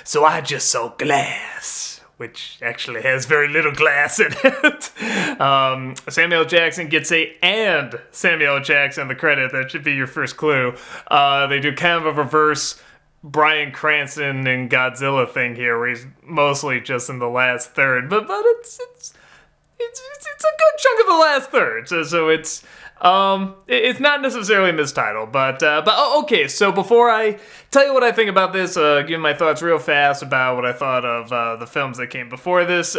so I just saw Glass, which actually has very little glass in it. Samuel Jackson gets and Samuel Jackson the credit. That should be your first clue. They do kind of a reverse Bryan Cranston and Godzilla thing here, where he's mostly just in the last third, but it's a good chunk of the last third. So it's not necessarily mistitled, but okay. So before I tell you what I think about this, give my thoughts real fast about what I thought of the films that came before this.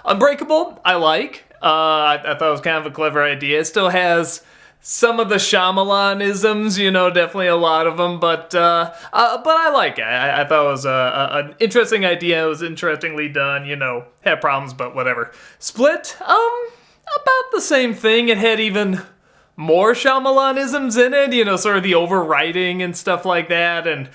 Unbreakable, I like. I thought it was kind of a clever idea. It still has some of the Shyamalan-isms, definitely a lot of them, but I like it. I thought it was an interesting idea. It was interestingly done, had problems, but whatever. Split, about the same thing. It had even more Shyamalan-isms in it, sort of the overwriting and stuff like that, and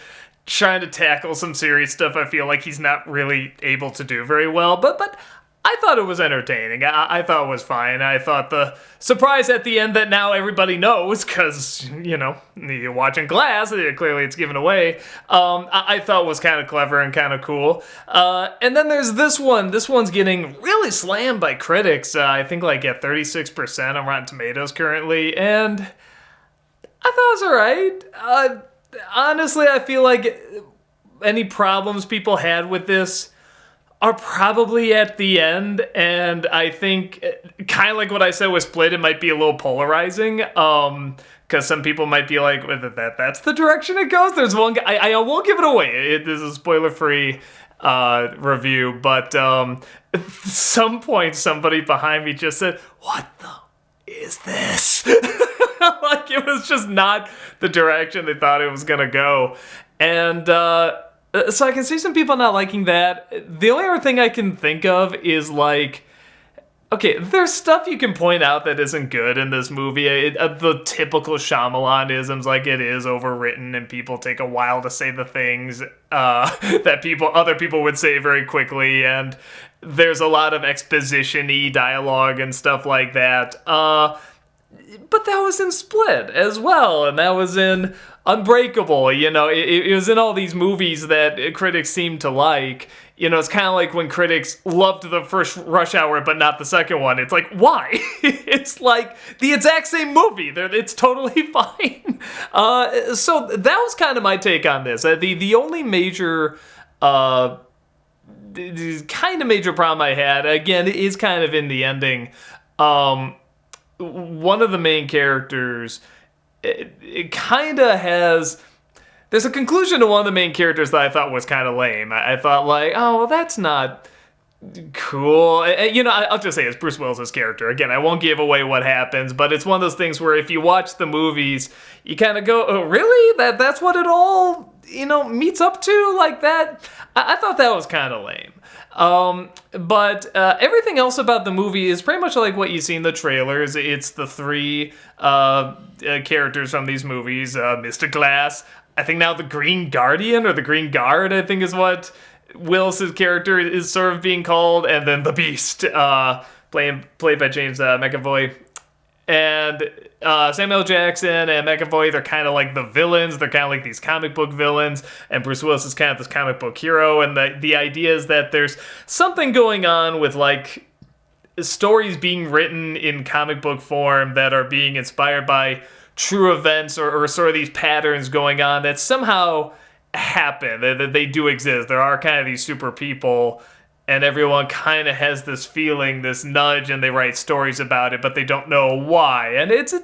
trying to tackle some serious stuff I feel like he's not really able to do very well, but I thought it was entertaining. I thought it was fine. I thought the surprise at the end that now everybody knows, because, you're watching Glass, clearly it's given away, I thought was kind of clever and kind of cool. And then there's this one. This one's getting really slammed by critics, I think like at 36% on Rotten Tomatoes currently, and I thought it was alright. Honestly, I feel like any problems people had with this are probably at the end, and I think, kind of like what I said with Split, it might be a little polarizing, because some people might be like, that's the direction it goes. There's one guy, I won't give it away, this is a spoiler-free review, but at some point somebody behind me just said, what the is this? Like, it was just not the direction they thought it was gonna go, and so I can see some people not liking that. The only other thing I can think of is like, okay, there's stuff you can point out that isn't good in this movie. The typical Shyamalan-isms, like it is overwritten and people take a while to say the things that other people would say very quickly, and there's a lot of exposition-y dialogue and stuff like that. But that was in Split as well, and that was in Unbreakable. It was in all these movies that critics seem to like. It's kind of like when critics loved the first Rush Hour but not the second one. It's like, why? It's like the exact same movie. It's totally fine. So that was kind of my take on this. The only major kind of major problem I had, again, is kind of in the ending. One of the main characters, it kind of has, there's a conclusion to one of the main characters that I thought was kind of lame. I thought like, oh, well, that's not cool. I'll just say it's Bruce Willis' character. Again, I won't give away what happens, but it's one of those things where if you watch the movies, you kind of go, oh, really? That's what it all, meets up to like that? I thought that was kind of lame. But everything else about the movie is pretty much like what you see in the trailers. It's the three characters from these movies, Mr. Glass, I think now the Green Guardian, or the Green Guard, I think is what Willis's character is sort of being called, and then the Beast, played by James McAvoy. And Samuel Jackson and McAvoy, they're kind of like the villains. They're kind of like these comic book villains. And Bruce Willis is kind of this comic book hero. And the idea is that there's something going on with like stories being written in comic book form that are being inspired by true events or sort of these patterns going on that somehow happen. That they do exist. There are kind of these super people, and everyone kind of has this feeling, this nudge, and they write stories about it, but they don't know why. And it's I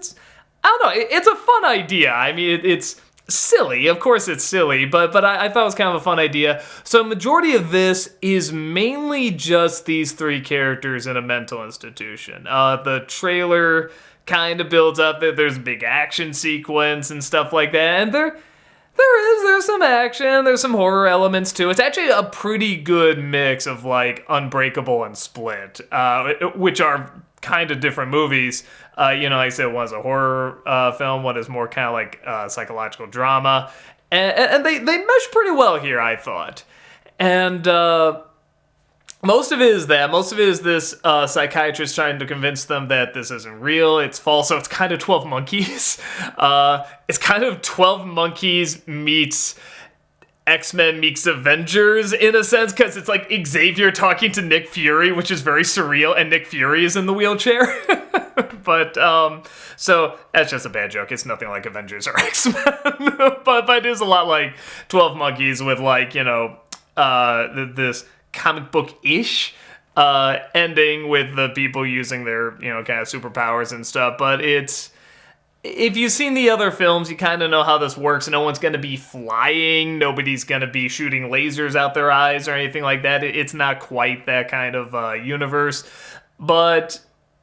don't know, it's a fun idea. I mean, it's silly. Of course it's silly, but I thought it was kind of a fun idea. So majority of this is mainly just these three characters in a mental institution. The trailer kind of builds up that there's a big action sequence and stuff like that, and there's some action, there's some horror elements too. It's actually a pretty good mix of like Unbreakable and Split, which are kind of different movies. Like I said, one is a horror film, one is more kind of like psychological drama, and they mesh pretty well here, I thought. And most of it is that. Most of it is this psychiatrist trying to convince them that this isn't real, it's false. So it's kind of 12 Monkeys. It's kind of 12 Monkeys meets X-Men meets Avengers in a sense, because it's like Xavier talking to Nick Fury, which is very surreal, and Nick Fury is in the wheelchair. But, so that's just a bad joke. It's nothing like Avengers or X-Men. but it is a lot like 12 Monkeys with, like, you know, this comic book-ish ending with the people using their, you know, kind of superpowers and stuff. But it's... If you've seen the other films, you kind of know how this works. No one's going to be flying. Nobody's going to be shooting lasers out their eyes or anything like that. It's not quite that kind of universe. But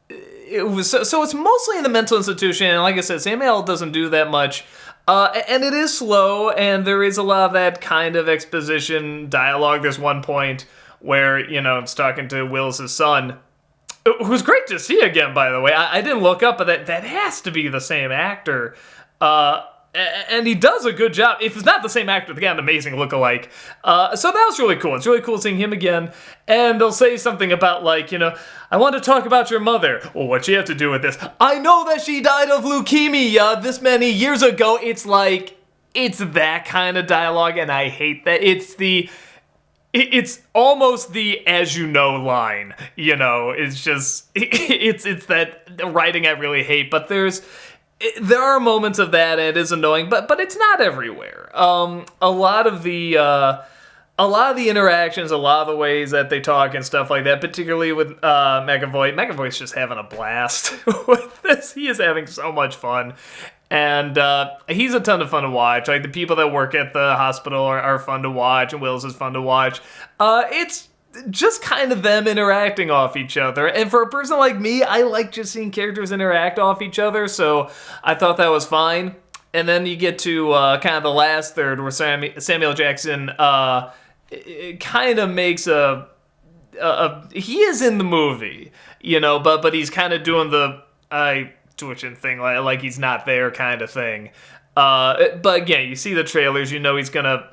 it was so it's mostly in the mental institution. And like I said, Samuel doesn't do that much. And it is slow, and there is a lot of that kind of exposition dialogue. There's one point where, you know, it's talking to Willis' son, who's great to see again, by the way. I didn't look up, but that has to be the same actor. And he does a good job. If it's not the same actor, they got an amazing look-alike. So that was really cool. It's really cool seeing him again. And they'll say something about, like, you know, I want to talk about your mother. Well, what'd she have to do with this? I know that she died of leukemia this many years ago. It's like, it's that kind of dialogue, and I hate that. It's almost the "as you know" line, you know. It's just it's that writing I really hate. But there are moments of that, and it is annoying. But it's not everywhere. A lot of the interactions, a lot of the ways that they talk and stuff like that, particularly with McAvoy. McAvoy's just having a blast with this. He is having so much fun. And he's a ton of fun to watch. Like, the people that work at the hospital are fun to watch, and Willis is fun to watch. It's just kind of them interacting off each other. And for a person like me, I like just seeing characters interact off each other, so I thought that was fine. And then you get to kind of the last third, where Samuel Jackson kind of makes he is in the movie, you know, but he's kind of doing the twitching thing, like he's not there kind of thing. But again, you see the trailers, you know he's gonna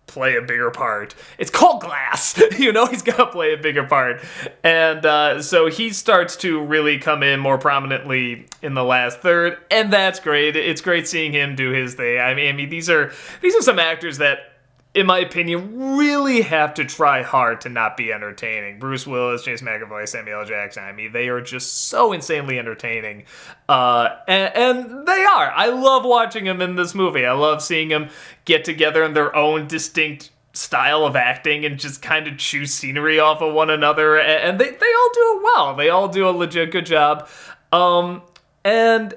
play a bigger part. It's called Glass. You know he's gonna play a bigger part. And so he starts to really come in more prominently in the last third, and that's great. It's great seeing him do his thing. I mean these are some actors that, in my opinion, really have to try hard to not be entertaining. Bruce Willis, James McAvoy, Samuel L. Jackson, I mean, they are just so insanely entertaining. And they are. I love watching them in this movie. I love seeing them get together in their own distinct style of acting and just kind of choose scenery off of one another. And they all do it well. They all do a legit good job. And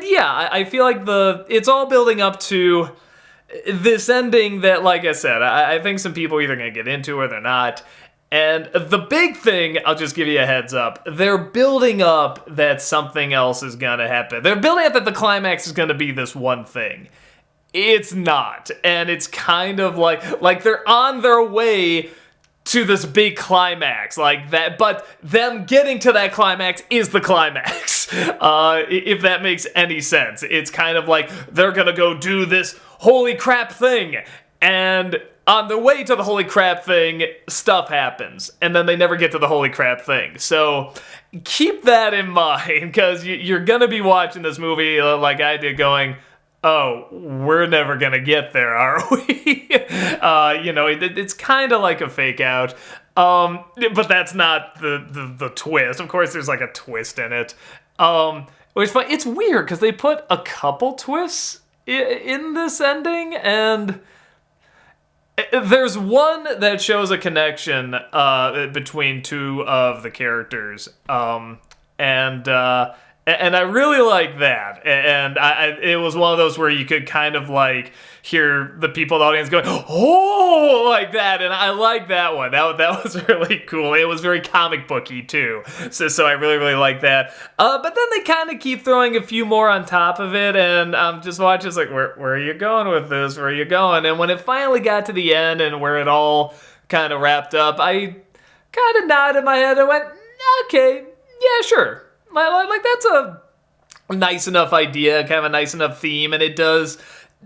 yeah, I feel like it's all building up to this ending that, like I said, I think some people are either going to get into or they're not. And the big thing, I'll just give you a heads up, they're building up that something else is going to happen. They're building up that the climax is going to be this one thing. It's not. And it's kind of like they're on their way to this big climax like that, but them getting to that climax is the climax. If that makes any sense. It's kind of like they're gonna go do this holy crap thing, and on the way to the holy crap thing, stuff happens, and then they never get to the holy crap thing. So keep that in mind, because you're gonna be watching this movie like I did, going, oh, we're never gonna get there, are we? You know, it's kind of like a fake out. But that's not the twist. Of course, there's like a twist in it. Which, it's weird, because they put a couple twists in this ending, and there's one that shows a connection between two of the characters. And I really like that. And it was one of those where you could kind of like hear the people in the audience going, oh, like that. And I like that one. That was really cool. It was very comic booky too. So I really, really like that. But then they kind of keep throwing a few more on top of it. And I'm just watching, it's like, where are you going with this? Where are you going? And when it finally got to the end and where it all kind of wrapped up, I kind of nodded my head and went, okay, yeah, sure. Like, that's a nice enough idea, kind of a nice enough theme, and it does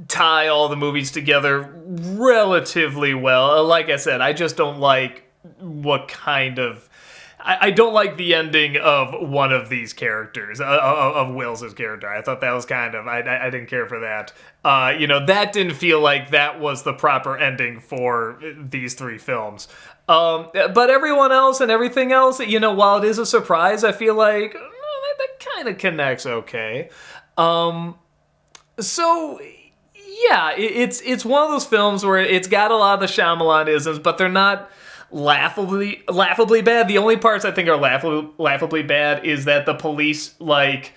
tie all the movies together relatively well. Like I said, I just don't like what kind of... I don't like the ending of one of these characters, of Wills' character. I thought that was kind of, I didn't care for that. That didn't feel like that was the proper ending for these three films. But everyone else and everything else, while it is a surprise, I feel like that kind of connects okay. So yeah, it's one of those films where it's got a lot of the Shyamalan-isms, but they're not laughably bad. The only parts I think are laughably bad is that the police, like,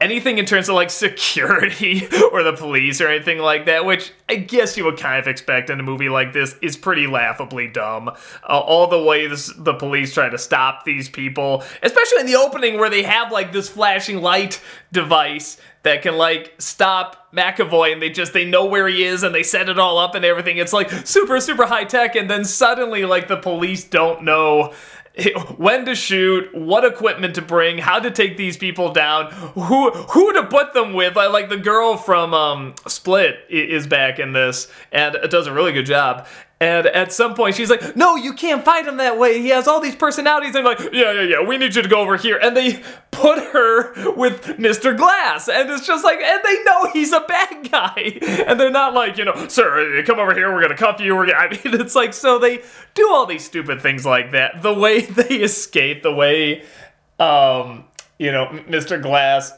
anything in terms of, like, security or the police or anything like that, which I guess you would kind of expect in a movie like this, is pretty laughably dumb. All the way the police try to stop these people, especially in the opening where they have, like, this flashing light device that can, like, stop McAvoy, and they know where he is, and they set it all up and everything. It's, like, super, super high tech, and then suddenly, like, the police don't know when to shoot, what equipment to bring, how to take these people down, who to put them with. Like the girl from Split is back in this, and it does a really good job. And at some point, she's like, no, you can't fight him that way. He has all these personalities. And I'm like, yeah, we need you to go over here. And they put her with Mr. Glass. And it's just like, and they know he's a bad guy. And they're not like, sir, come over here. We're going to cuff you. I mean, it's like, so they do all these stupid things like that. The way they escape, the way, Mr. Glass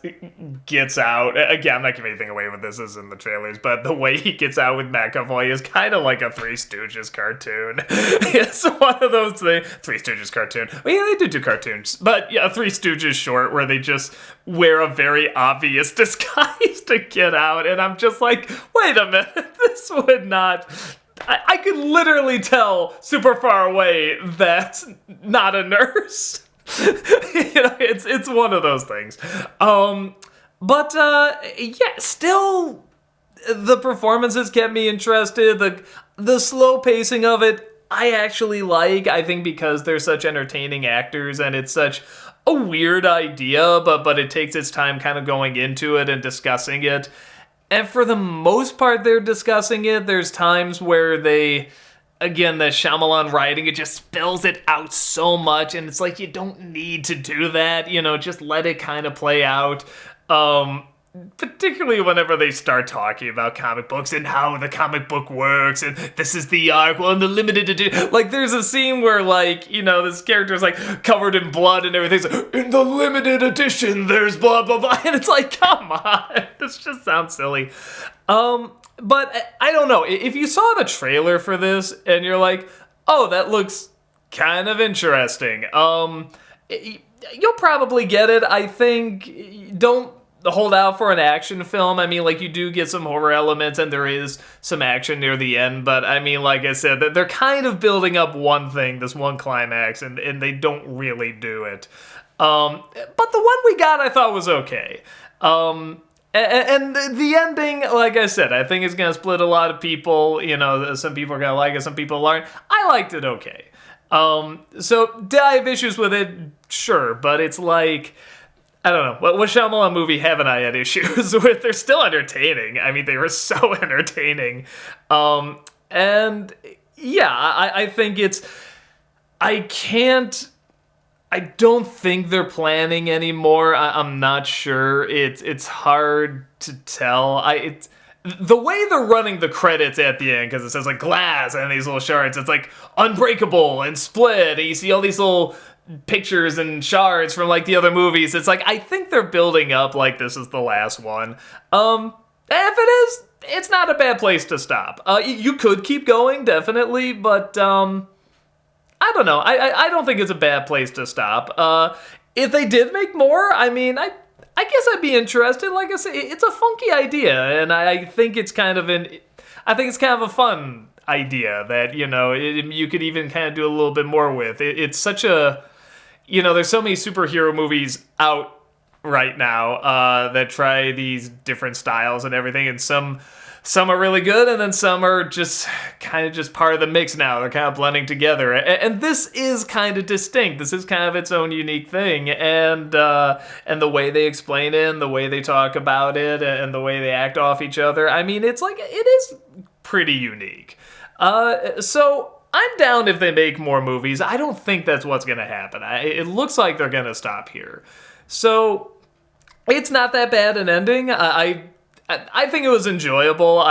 gets out. Again, I'm not giving anything away with this is in the trailers, but the way he gets out with McAvoy is kind of like a Three Stooges cartoon. It's one of those things. Three Stooges cartoon. Well, yeah, they do cartoons. But yeah, Three Stooges short where they just wear a very obvious disguise to get out. And I'm just like, wait a minute. This would not... I could literally tell super far away that's not a nurse. It's one of those things. Still, the performances kept me interested. The slow pacing of it, I actually like. I think because they're such entertaining actors and it's such a weird idea, but it takes its time kind of going into it and discussing it. And for the most part, they're discussing it. There's times where again, the Shyamalan writing, it just spills it out so much, and it's like, you don't need to do that, just let it kind of play out. Particularly whenever they start talking about comic books and how the comic book works, and this is the arc, well, in the limited edition, like, there's a scene where, like, this character's, like, covered in blood and everything's like, in the limited edition, there's blah, blah, blah, and it's like, come on, this just sounds silly. But I don't know, if you saw the trailer for this and you're like, oh, that looks kind of interesting, you'll probably get it. I think, don't hold out for an action film. I mean, like, you do get some horror elements and there is some action near the end, but I mean, like I said, they're kind of building up one thing, this one climax, and they don't really do it. But the one we got I thought was okay. And the ending, like I said, I think it's going to split a lot of people. Some people are going to like it, some people aren't. I liked it okay. So did I have issues with it? Sure, but it's like, I don't know. What Shyamalan movie haven't I had issues with? They're still entertaining. I mean, they were so entertaining. And yeah, I think I don't think they're planning anymore. I'm not sure. It's hard to tell. The way they're running the credits at the end, because it says like glass and these little shards, it's like Unbreakable and Split, and you see all these little pictures and shards from like the other movies. It's like, I think they're building up like this is the last one. If it is, it's not a bad place to stop. You could keep going, definitely, but I don't know. I don't think it's a bad place to stop. If they did make more, I mean, I guess I'd be interested. Like I say, it's a funky idea, and I think it's kind of a fun idea that, you could even kind of do a little bit more with. It's such a, there's so many superhero movies out right now that try these different styles and everything, and some are really good, and then some are just kind of just part of the mix now. They're kind of blending together. And this is kind of distinct. This is kind of its own unique thing. And the way they explain it, and the way they talk about it, and the way they act off each other, I mean, it's like, it is pretty unique. So I'm down if they make more movies. I don't think that's what's going to happen. It looks like they're going to stop here. So it's not that bad an ending. I think it was enjoyable.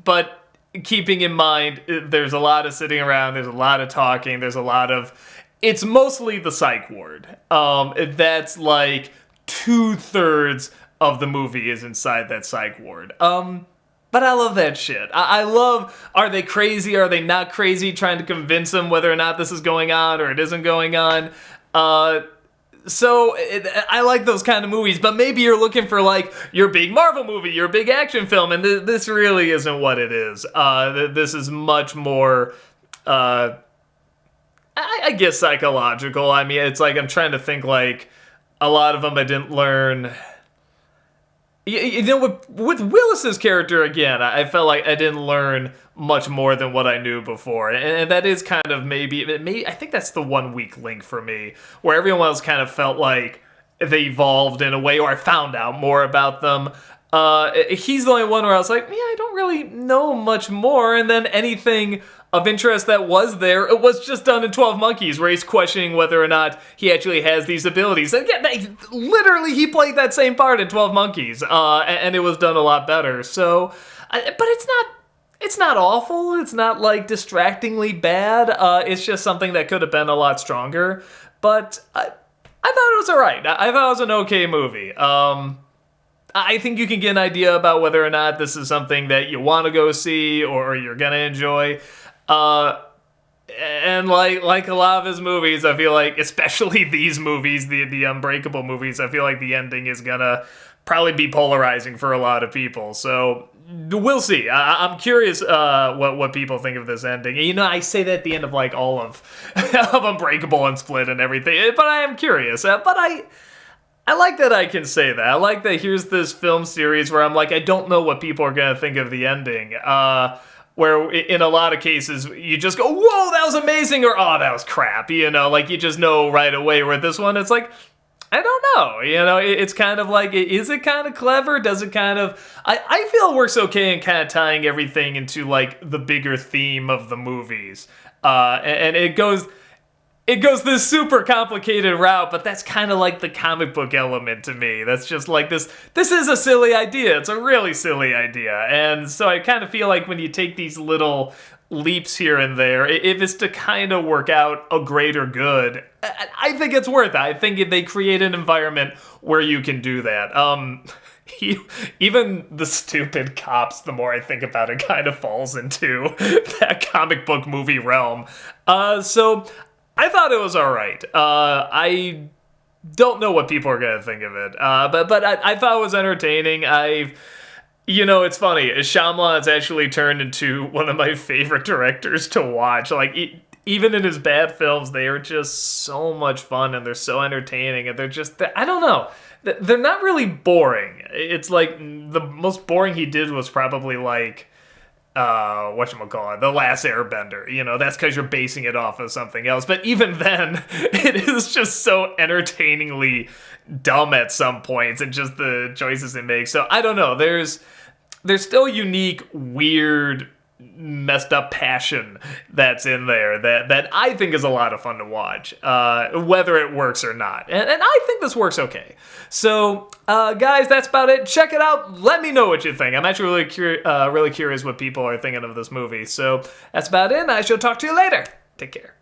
But keeping in mind, there's a lot of sitting around, there's a lot of talking, there's a lot of... It's mostly the psych ward. That's like 2/3 of the movie is inside that psych ward. But I love that shit. I love, are they crazy? Are they not crazy? Trying to convince them whether or not this is going on or it isn't going on. I like those kind of movies, but maybe you're looking for like your big Marvel movie, your big action film, and this really isn't what it is. This is much more, I guess, psychological. I mean, it's like I'm trying to think like a lot of them I didn't learn... You know, with Willis's character, again, I felt like I didn't learn much more than what I knew before. And that is kind of maybe, I think that's the one weak link for me, where everyone else kind of felt like they evolved in a way, or I found out more about them. He's the only one where I was like, yeah, I don't really know much more. And then anything of interest that was there, it was just done in 12 Monkeys, where he's questioning whether or not he actually has these abilities. And yeah, literally, he played that same part in 12 Monkeys, and it was done a lot better. So, but it's not awful. It's not like distractingly bad. It's just something that could have been a lot stronger. But I thought it was all right. I thought it was an okay movie. I think you can get an idea about whether or not this is something that you want to go see or you're gonna enjoy. And like a lot of his movies, I feel like, especially these movies, the Unbreakable movies, I feel like the ending is gonna probably be polarizing for a lot of people. So we'll see. I'm curious what people think of this ending. You know, I say that at the end of like all of Unbreakable and Split and everything, but I am curious. But I like that I can say that. I like that here's this film series where I'm like, I don't know what people are going to think of the ending. Where in a lot of cases, you just go, whoa, that was amazing, or oh, that was crap. You know, like you just know right away. Where this one, it's like, I don't know. You know, it's kind of like, is it kind of clever? Does it kind of... I feel it works okay in kind of tying everything into like the bigger theme of the movies. And it goes this super complicated route, but that's kind of like the comic book element to me. That's just like this is a silly idea. It's a really silly idea. And so I kind of feel like when you take these little leaps here and there, if it's to kind of work out a greater good, I think it's worth it. I think they create an environment where you can do that. Even the stupid cops, the more I think about it, kind of falls into that comic book movie realm. So I thought it was all right. I don't know what people are going to think of it, but I thought it was entertaining. You know, it's funny. Shyamalan has actually turned into one of my favorite directors to watch. Like, even in his bad films, they are just so much fun, and they're so entertaining, and they're just, I don't know. They're not really boring. It's like, the most boring he did was probably like, whatchamacallit, The Last Airbender. You know, that's because you're basing it off of something else. But even then, it is just so entertainingly dumb at some points, and just the choices it makes. So I don't know. There's still unique, weird, messed up passion that's in there that I think is a lot of fun to watch, whether it works or not. And I think this works okay. So, guys, that's about it. Check it out. Let me know what you think. I'm actually really curious what people are thinking of this movie. So that's about it, and I shall talk to you later. Take care.